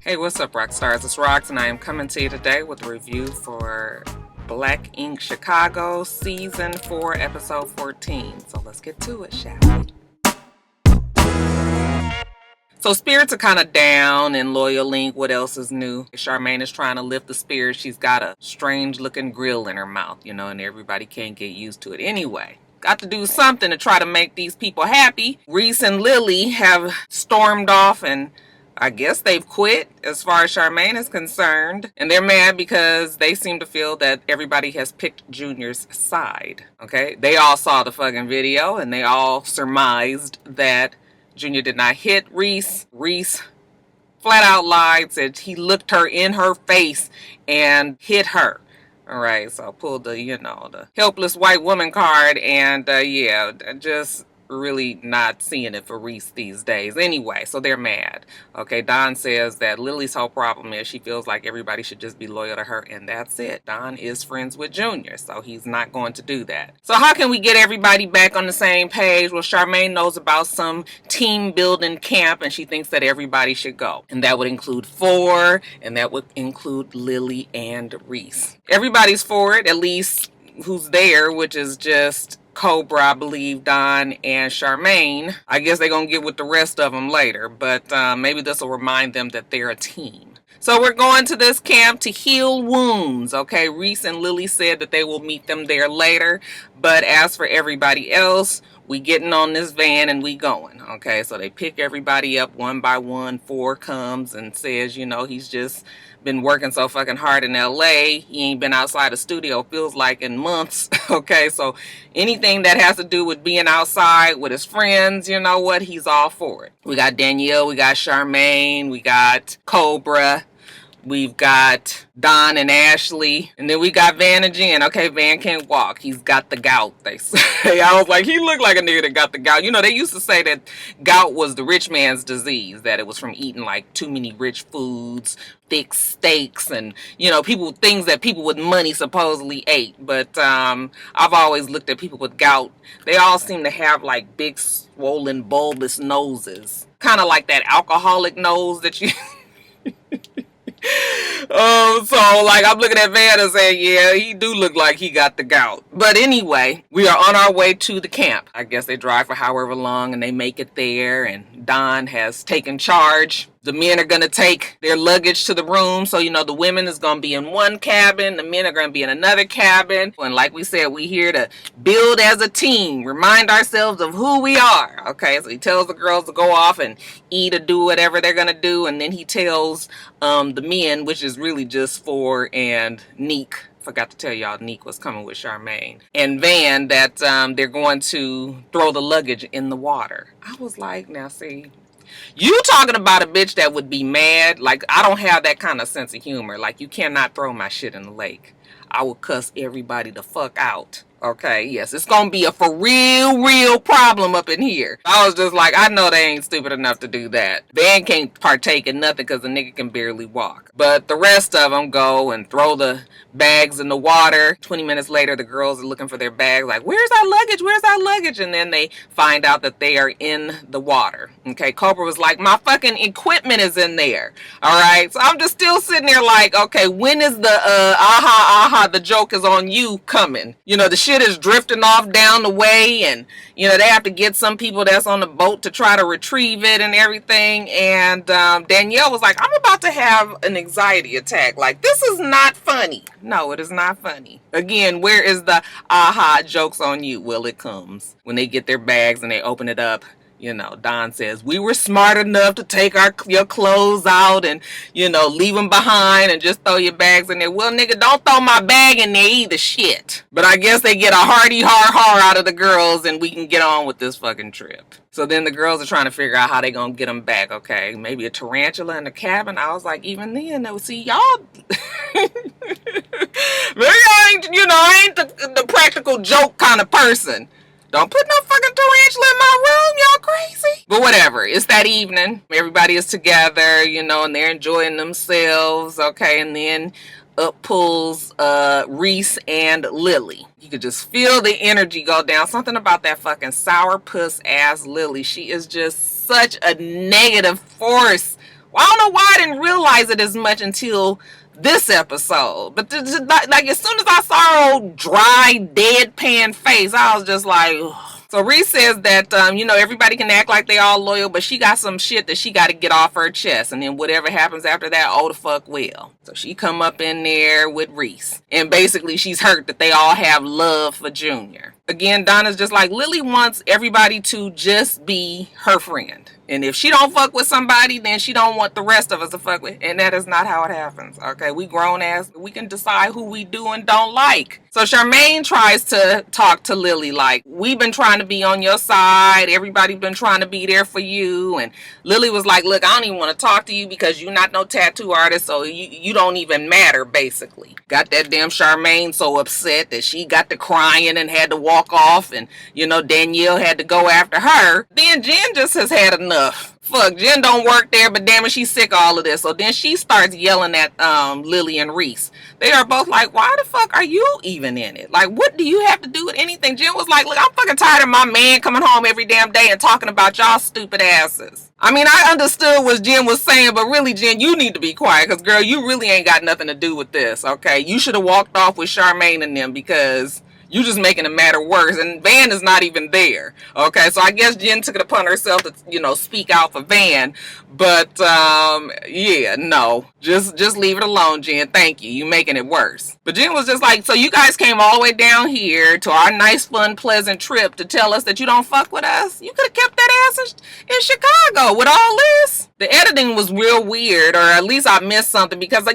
Hey, what's up, rock stars? It's Rox, and I am coming to you today with a review for Black Ink Chicago Season 4, Episode 14. So let's get to it, shall we? So spirits are kind of down in Loyal Link. What else is new? Charmaine is trying to lift the spirits. She's got a strange looking grill in her mouth, and everybody can't get used to it. Anyway, got to do something to try to make these people happy. Reese and Lily have stormed off, and I guess they've quit as far as Charmaine is concerned. And they're mad because they seem to feel that everybody has picked Junior's side. Okay? They all saw the fucking video and they all surmised that Junior did not hit Reese. Reese flat out lied, said he looked her in her face and hit her. All right, so I pulled the helpless white woman card, and just really not seeing it for Reese these days. Anyway, so they're mad. Okay, Don says that Lily's whole problem is she feels like everybody should just be loyal to her, and that's it. Don is friends with Junior, so he's not going to do that. So how can we get everybody back on the same page? Well, Charmaine knows about some team building camp, and she thinks that everybody should go. And that would include four, and that would include Lily and Reese. Everybody's for it, at least who's there, which is just Cobra, I believe, Don, and Charmaine. I guess they're going to get with the rest of them later, but maybe this will remind them that they're a team. So we're going to this camp to heal wounds, okay? Reese and Lily said that they will meet them there later, but as for everybody else, we getting on this van and we going, okay? So they pick everybody up one by one. Four comes and says, he's just been working so fucking hard in LA. He ain't been outside the studio, feels like, in months. Okay, so anything that has to do with being outside with his friends, you know what, he's all for it. We got Danielle, we got Charmaine, we got Cobra, we've got Don and Ashley, and then we got Van and Jen. Okay, Van can't walk. He's got the gout, they say. I was like, he looked like a nigga that got the gout. They used to say that gout was the rich man's disease, that it was from eating like too many rich foods, thick steaks, and, things that people with money supposedly ate. But I've always looked at people with gout. They all seem to have like big, swollen, bulbous noses. Kind of like that alcoholic nose that you... So like I'm looking at Van and saying, yeah, he do look like he got the gout. But anyway, we are on our way to the camp. I guess they drive for however long and they make it there, and Don has taken charge. The men are going to take their luggage to the room. So, the women is going to be in one cabin. The men are going to be in another cabin. And like we said, we're here to build as a team. Remind ourselves of who we are. Okay, so he tells the girls to go off and eat or do whatever they're going to do. And then he tells the men, which is really just For and Neek. Forgot to tell y'all Neek was coming with Charmaine and Van, that they're going to throw the luggage in the water. I was like, now see... You talking about a bitch that would be mad? Like, I don't have that kind of sense of humor. Like, you cannot throw my shit in the lake. I will cuss everybody the fuck out. Okay, yes, it's gonna be a for real problem up in here. I was just like, I know they ain't stupid enough to do that. Van can't partake in nothing because the nigga can barely walk. But the rest of them go and throw the bags in the water. 20 minutes later, the girls are looking for their bags, like, where's our luggage? Where's our luggage? And then they find out that they are in the water. Okay, Cobra was like, my fucking equipment is in there. All right, so I'm just still sitting there like, okay, when is the the joke is on you coming? The shit is drifting off down the way, and they have to get some people that's on the boat to try to retrieve it and everything. And Danielle was like, I'm about to have an anxiety attack. Like, this is not funny. No, it is not funny. Again, where is the jokes on you? Well, it comes when they get their bags and they open it up. Don says, we were smart enough to take your clothes out and, leave them behind and just throw your bags in there. Well, nigga, don't throw my bag in there either, shit. But I guess they get a hearty har out of the girls and we can get on with this fucking trip. So then the girls are trying to figure out how they gonna get them back. Okay, maybe a tarantula in the cabin. I was like, even then, though, see, y'all... Maybe I ain't the practical joke kind of person. Don't put no fucking tarantula in my room, y'all crazy. But whatever, it's that evening. Everybody is together, and they're enjoying themselves, okay? And then up pulls Reese and Lily. You could just feel the energy go down. Something about that fucking sourpuss ass Lily. She is just such a negative force. Well, I don't know why I didn't realize it as much until this episode. But like as soon as I saw her old dry, deadpan face, I was just like, ugh. So Reese says that, everybody can act like they all loyal, but she got some shit that she got to get off her chest. And then whatever happens after that, oh, the fuck will. So she come up in there with Reese. And basically she's hurt that they all have love for Junior. Again, Donna's just like, Lily wants everybody to just be her friend. And if she don't fuck with somebody, then she don't want the rest of us to fuck with. And that is not how it happens. Okay, we grown ass. We can decide who we do and don't like. So Charmaine tries to talk to Lily like, we've been trying to be on your side. Everybody's been trying to be there for you. And Lily was like, look, I don't even want to talk to you because you're not no tattoo artist. So you don't even matter, basically. Got that damn Charmaine so upset that she got to crying and had to walk off. And, Danielle had to go after her. Then Jen just has had enough. Fuck, Jen don't work there, but damn it, she's sick of all of this. So then she starts yelling at Lily and Reese. They are both like, why the fuck are you even in it? Like, what do you have to do with anything? Jen was like, look, I'm fucking tired of my man coming home every damn day and talking about y'all stupid asses. I mean, I understood what Jen was saying, but really, Jen, you need to be quiet because, girl, you really ain't got nothing to do with this, okay? You should have walked off with Charmaine and them because you just making the matter worse, and Van is not even there. Okay, so I guess Jen took it upon herself to, speak out for Van. But yeah, no, just leave it alone, Jen. Thank you. You making it worse. But Jen was just like, so you guys came all the way down here to our nice, fun, pleasant trip to tell us that you don't fuck with us. You could have kept that ass in Chicago with all this. The editing was real weird, or at least I missed something because, I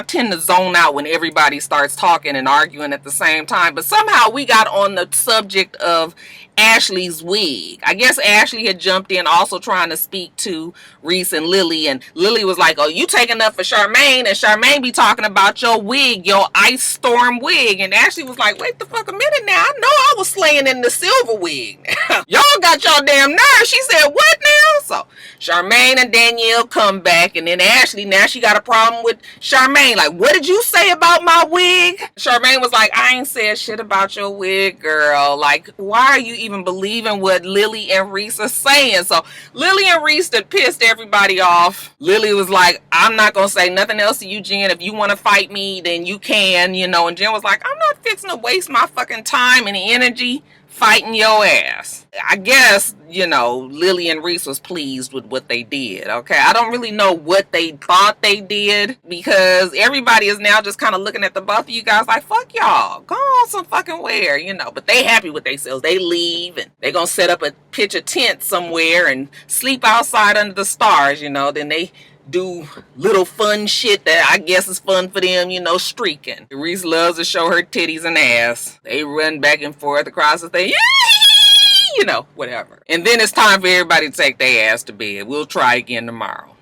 tend to zone out when everybody starts talking and arguing at the same time. But somehow we got on the subject of Ashley's wig. I guess Ashley had jumped in also trying to speak to Reese and Lily, and Lily was like, oh, you taking up for Charmaine, and Charmaine be talking about your wig, your Ice Storm wig, and Ashley was like, wait the fuck a minute now, I know I was slaying in the silver wig. Y'all got y'all damn nerve. She said, what now? So Charmaine and Danielle come back, and then Ashley, now she got a problem with Charmaine, like, what did you say about my wig? Charmaine was like, I ain't said shit about your wig, girl. Like, why are you even believing what Lily and Reese are saying? So Lily and Reese that pissed everybody off. Lily was like, I'm not gonna say nothing else to you, Jen. If you want to fight me, then you can, and Jen was like, I'm not fixing to waste my fucking time and energy fighting your ass. I guess, Lily and Reese was pleased with what they did, okay? I don't really know what they thought they did because everybody is now just kind of looking at the both of you guys like, fuck y'all, go on some fucking where, but they happy with themselves. They leave and they gonna set up pitch a tent somewhere and sleep outside under the stars, then they do little fun shit that I guess is fun for them, streaking. Reese loves to show her titties and ass. They run back and forth across the thing, whatever. And then it's time for everybody to take their ass to bed. We'll try again tomorrow.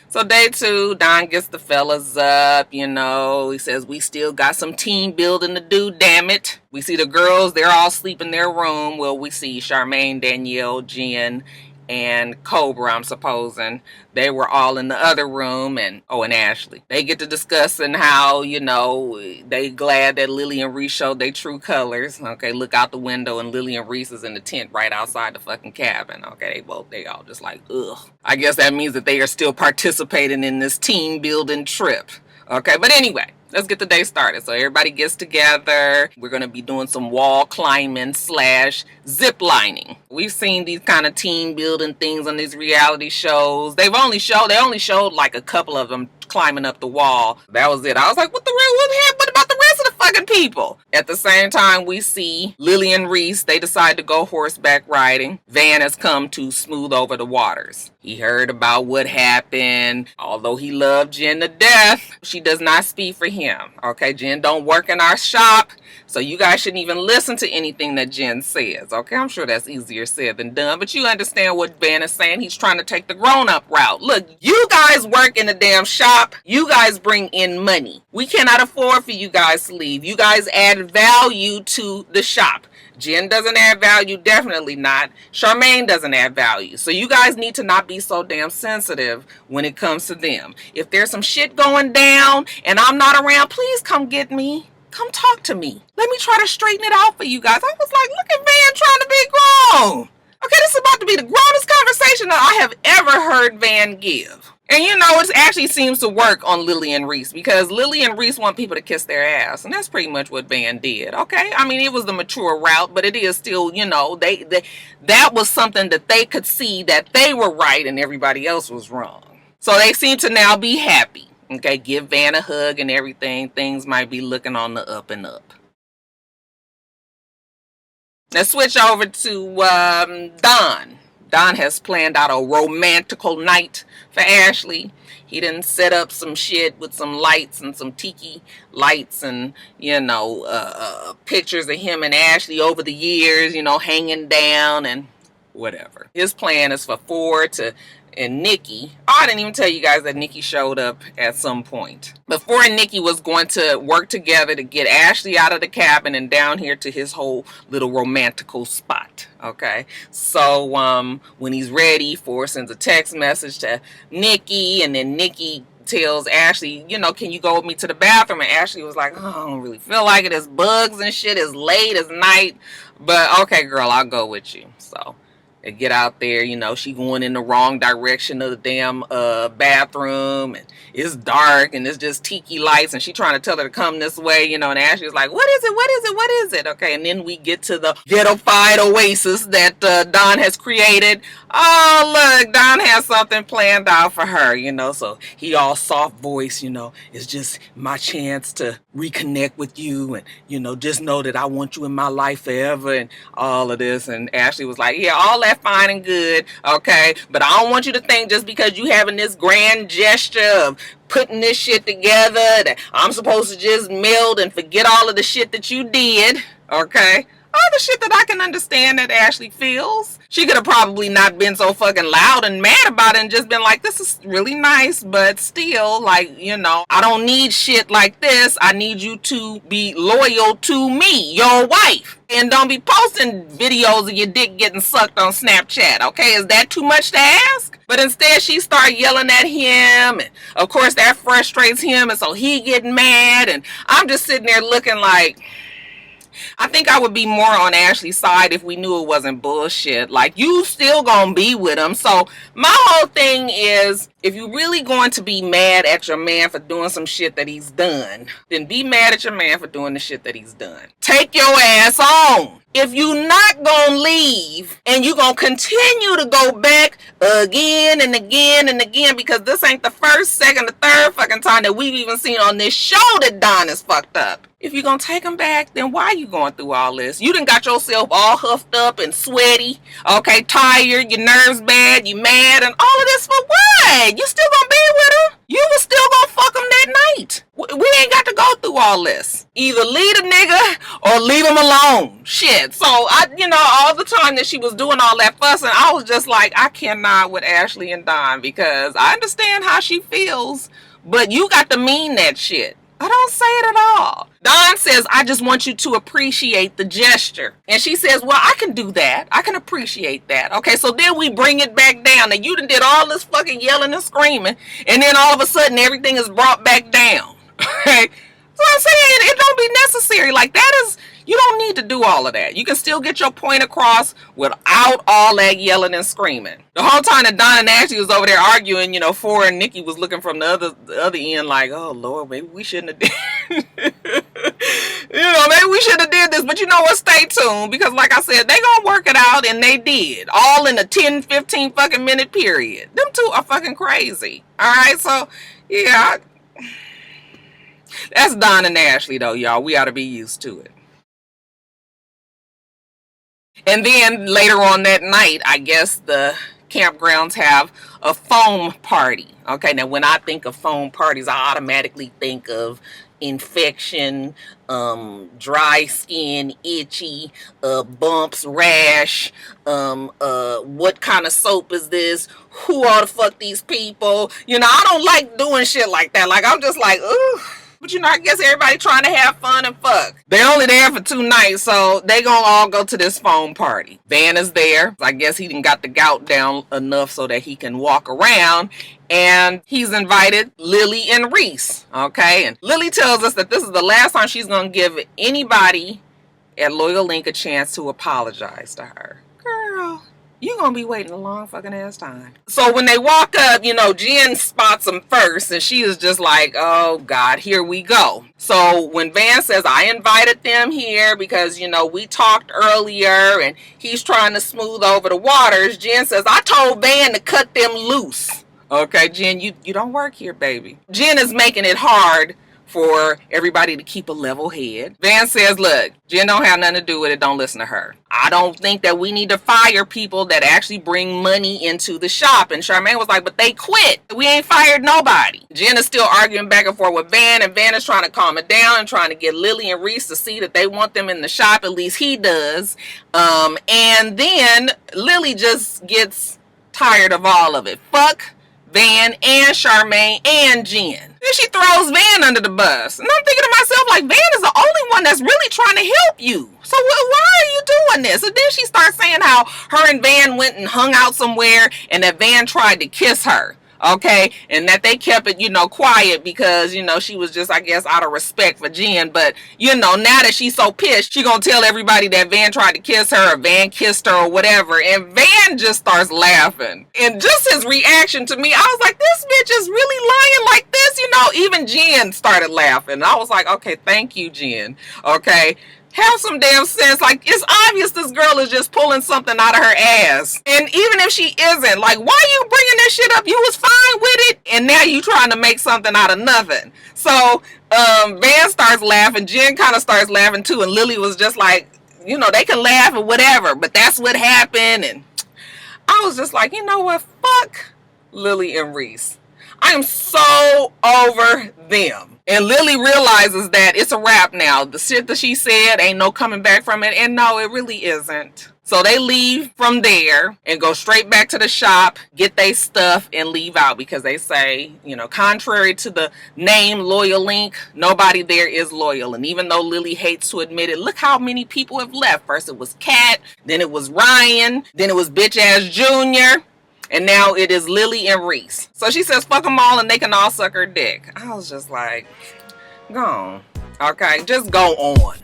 So day 2, Don gets the fellas up, he says, we still got some team building to do, damn it. We see the girls, they're all asleep in their room. Well, we see Charmaine, Danielle, Jen, and Cobra, I'm supposing. They were all in the other room, and Ashley. They get to discussing how, they glad that Lily and Reese showed their true colors. Okay, look out the window, and Lily and Reese is in the tent right outside the fucking cabin. Okay, they all just like, ugh. I guess that means that they are still participating in this team building trip. Okay, but anyway, let's get the day started. So everybody gets together. We're going to be doing some wall climbing / zip lining. We've seen these kind of team building things on these reality shows. They only showed like a couple of them climbing up the wall. That was it. I was like, what about the rest of the fucking people? At the same time, we see Lily and Reese. They decide to go horseback riding. Van has come to smooth over the waters. He heard about what happened. Although he loved Jen to death, she does not speak for him. Okay, Jen don't work in our shop, so you guys shouldn't even listen to anything that Jen says. Okay, I'm sure that's easier said than done, but you understand what Van is saying. He's trying to take the grown-up route. Look, you guys work in the damn shop. You guys bring in money. We cannot afford for you guys to leave. You guys add value to the shop. Jen doesn't add value, definitely not. Charmaine doesn't add value. So you guys need to not be so damn sensitive when it comes to them. If there's some shit going down and I'm not around, please come get me. Come talk to me. Let me try to straighten it out for you guys. I was like, look at Van trying to be grown. Okay, this is about to be the grossest conversation that I have ever heard Van give. And you know, it actually seems to work on Lily and Reese, because Lily and Reese want people to kiss their ass, and that's pretty much what Van did. Okay, I mean, it was the mature route, but it is still, you know, they that was something that they could see that they were right and everybody else was wrong. So they seem to now be happy. Okay, give Van a hug and everything. Things might be looking on the up and up. Let's switch over to Don. Don has planned out a romantical night for Ashley. He didn't set up some shit with some lights and some tiki lights and, you know, pictures of him and Ashley over the years, you know, hanging down and whatever. His plan is for Ford and Nikki. Oh, I didn't even tell you guys that Nikki showed up at some point. But Ford and Nikki was going to work together to get Ashley out of the cabin and down here to his whole little romantical spot. Okay, so when he's ready, Ford sends a text message to Nikki, and then Nikki tells Ashley, you know, can you go with me to the bathroom? And Ashley was like, oh, I don't really feel like it. There's bugs and shit. It's late. It's night. But okay, girl, I'll go with you. So they get out there, you know, she going in the wrong direction of the damn bathroom, and it's dark and it's just tiki lights, and she trying to tell her to come this way, you know, and Ashley's like, what is it? What is it? What is it? Okay, and then we get to the ghetto-fied oasis that Don has created. Oh, look, Don has something planned out for her, you know, so he all soft voice, you know, it's just my chance to reconnect with you, and, you know, just know that I want you in my life forever, and all of this. And Ashley was like, yeah, all that fine and good, okay, but I don't want you to think just because you having this grand gesture of putting this shit together that I'm supposed to just meld and forget all of the shit that you did, okay? All the shit that I can understand that Ashley feels. She could have probably not been so fucking loud and mad about it and just been like, this is really nice, but still, like, you know, I don't need shit like this. I need you to be loyal to me, your wife. And don't be posting videos of your dick getting sucked on Snapchat, okay? Is that too much to ask? But instead, she started yelling at him, and of course, that frustrates him, and so he getting mad, and I'm just sitting there looking like, I think I would be more on Ashley's side if we knew it wasn't bullshit. Like, you still gonna be with him. So my whole thing is, if you really going to be mad at your man for doing some shit that he's done, then be mad at your man for doing the shit that he's done. Take your ass on. If you not gonna leave and you gonna continue to go back again and again and again, because this ain't the first, second, or third fucking time that we've even seen on this show that Don is fucked up. If you're gonna take him back, then why are you going through all this? You done got yourself all huffed up and sweaty, okay, tired, your nerves bad, you mad, and all of this for what? You still gonna be with him? You was still gonna fuck him that night. We ain't got to go through all this. Either leave the nigga or leave him alone. Shit. So, you know, all the time that she was doing all that fussing, I was just like, I cannot with Ashley and Don, because I understand how she feels, but you got to mean that shit. I don't say it at all. Don says, I just want you to appreciate the gesture. And she says, well, I can do that. I can appreciate that. Okay, so then we bring it back down. And you done did all this fucking yelling and screaming, and then all of a sudden everything is brought back down. Okay? So I'm saying it don't be necessary. Like, that is, you don't need to do all of that. You can still get your point across without all that yelling and screaming. The whole time that Don and Ashley was over there arguing, you know, Ford and Nikki was looking from the other end like, oh Lord, maybe we shouldn't have did you know, maybe we should have did this. But you know what, stay tuned, because like I said, they gonna work it out, and they did. All in a 10-15 fucking minute period. Them two are fucking crazy. Alright, so yeah, that's Don and Ashley though, y'all. We ought to be used to it. And then later on that night, I guess the campgrounds have a foam party. Okay, now when I think of foam parties, I automatically think of infection, dry skin, itchy, bumps, rash, what kind of soap is this? Who ought to fuck these people? You know, I don't like doing shit like that. Like, I'm just like, ooh. But you know, I guess everybody trying to have fun and fuck. They're only there for 2 nights, so they gonna all go to this foam party. Van is there. I guess he done got the gout down enough so that he can walk around. And he's invited Lily and Reese. Okay, and Lily tells us that this is the last time she's gonna give anybody at Loyal Link a chance to apologize to her. Girl, you're gonna be waiting a long fucking ass time. So when they walk up, you know, Jen spots them first, and she is just like, oh God, here we go. So when Van says, I invited them here because, you know, we talked earlier and he's trying to smooth over the waters, Jen says, I told Van to cut them loose. Okay, Jen, you don't work here, baby. Jen is making it hard for everybody to keep a level head. Van says, look, Jen don't have nothing to do with it. Don't listen to her. I don't think that we need to fire people that actually bring money into the shop. And Charmaine was like, but they quit. We ain't fired nobody. Jen is still arguing back and forth with Van, and Van is trying to calm it down and trying to get Lily and Reese to see that they want them in the shop. At least he does. And then Lily just gets tired of all of it. Fuck Van and Charmaine and Jen. Then she throws Van under the bus. And I'm thinking to myself, like, Van is the only one that's really trying to help you. So why are you doing this? And then she starts saying how her and Van went and hung out somewhere and that Van tried to kiss her. Okay, and that they kept it, you know, quiet because, you know, she was just, I guess, out of respect for Jen. But, you know, now that she's so pissed, she gonna tell everybody that Van tried to kiss her or Van kissed her or whatever. And Van just starts laughing. And just his reaction to me, I was like, this bitch is really lying like this, you know. Even Jen started laughing. I was like, okay, thank you, Jen. Okay. Have some damn sense. Like, it's obvious this girl is just pulling something out of her ass. And even if she isn't, like, why are you bringing this shit up? You was fine with it, and now you trying to make something out of nothing. So, Van starts laughing. Jen kind of starts laughing, too. And Lily was just like, you know, they can laugh or whatever, but that's what happened. And I was just like, you know what? Fuck Lily and Reese. I am so over them. And Lily realizes that it's a wrap now. The shit that she said, ain't no coming back from it. And no, it really isn't. So they leave from there and go straight back to the shop, get their stuff, and leave out because they say, you know, contrary to the name Loyal Link, nobody there is loyal. And even though Lily hates to admit it, look how many people have left. First it was Kat, then it was Ryan, then it was bitch ass Junior. And now it is Lily and Reese. So she says, fuck them all and they can all suck her dick. I was just like, go on. Okay, just go on.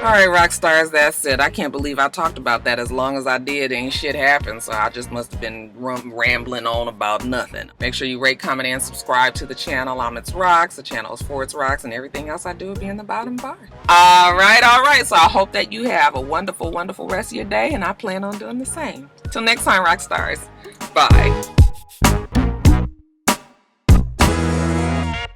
All right, rock stars, that's it. I can't believe I talked about that as long as I did. Ain't shit happened, so I just must have been rambling on about nothing. Make sure you rate, comment, and subscribe to the channel. I'm itsrox. The channel is for itsrox, and everything else I do will be in the bottom bar. All right. So I hope that you have a wonderful, wonderful rest of your day, and I plan on doing the same. Till next time, rock stars. Bye.